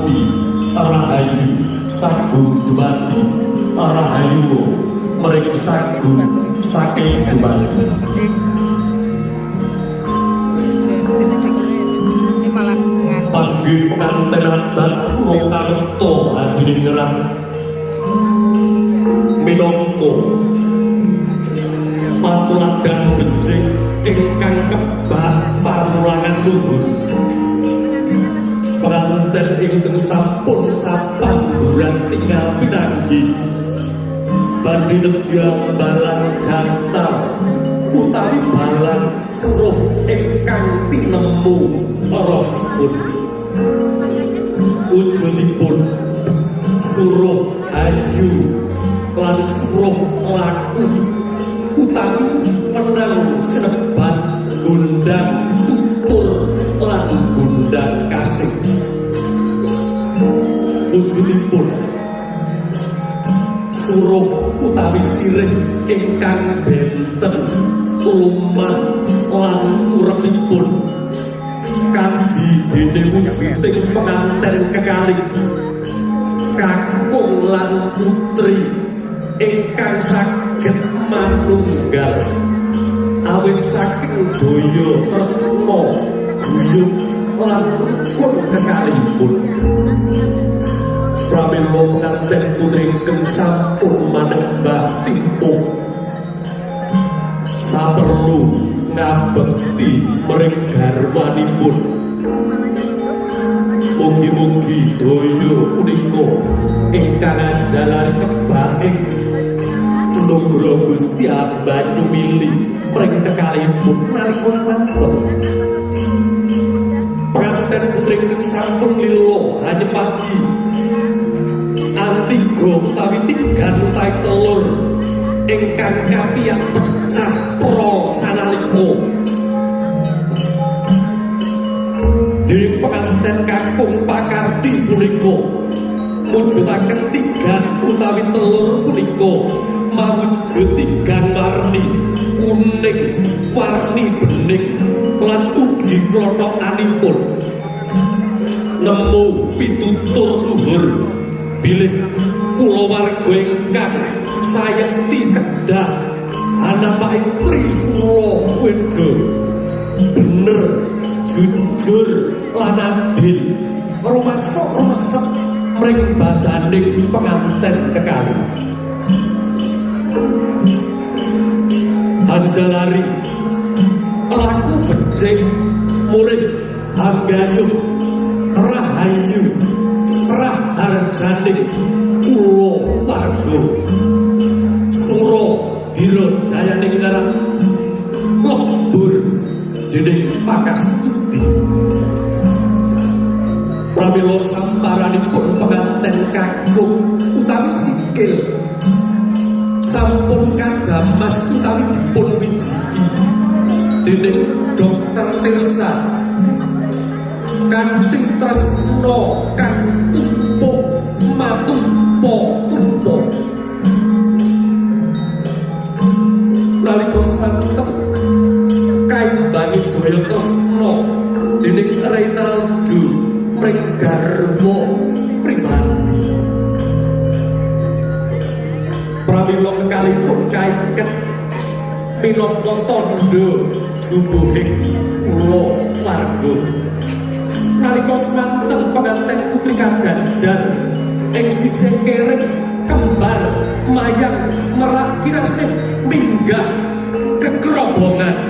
Pati Rahayu sagung dumadi Rahayu mring sagung saking dumadi panggih penganten adat Surakarta hadiningrat minangka patuladan becik ingkang kebak pamulangan luhur penganten ingkang sampun sapanduran tinggal pinanggi badhe nedya balang gantar utawi balang suruh ingkang tinemu arosipun wujudipun suruh ayu lan suruh laku utawi menang senebat gundang tutur lan gundang kasih wujudipun suruh utawi sirih ingkang benten lumah lan uripipun kanthi dene wujuding penganten kekalih kakung lan putri ingkang saged manunggal awit saking daya tresna guyub lan kun kekalihipun pramila penganten putri ingkang sampun manembah timpuk saperlu ngabekti mring garwanipun mugi-mugi daya punika ingkang ajalan kebaing nugra Gusti Amba numili mring kekalihipun nalika sampun penganten putri ingkang sampun lila hanyepagi antiga utawi tigan utawi telur ingkang kapiyang pecah pro sanalika dening penganten kakung pakarti punika mujudaken tigan utawi telur punika mawujud tigan warni kuning warni bening lan ugi klothonganipun nemu pitutur luhur bilih kulawarga ingkang sayekti kedah anapaing Trisula Weda bener jujur lan adil rumasuk-rumasuk mring badaning penganten kekalih Anjalari pelaku becik murid Hanggayuh Rahayu Raharjaning Kula Warga Sura Dira Jayaning Ngarep lebur dening Pakastuti pramila samparanipun penganten kakung utawi sikil sampun kajamas utawi dipun wijiki dening Dokter Tirsa kanthi tresna kang tumpuk matumpa nalika semanten kaimbani daya tresna dening Renaldo mring garwa pribadi pramila kekalihipun kaiket minangka tandha jumbuhing kula warga nalika semanten penganten putri kajanjan ing sisih kering kembar mayang merak kinasih minggah kekerobongan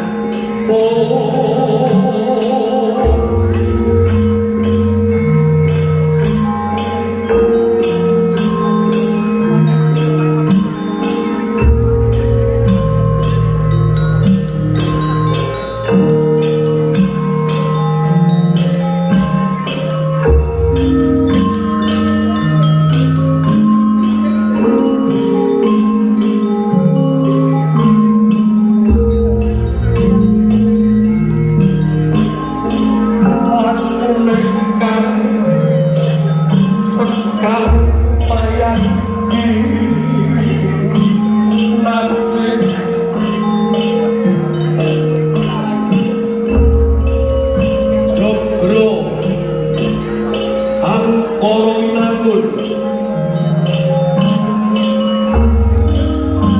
Ang Koronangun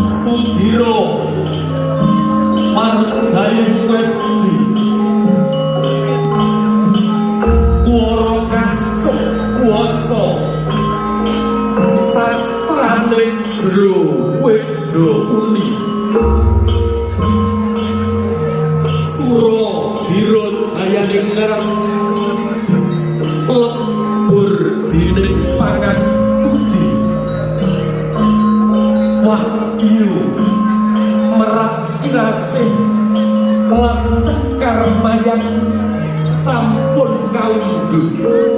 Sudiro Marjaya Westi Kuoro Kasuk Kuoso Sastrane Jero Wedo Uni Suro Diro Jayane ngarep lebur dining pangas tudi wahyu merak kirasih lan sekar mayang sampun kaundhuh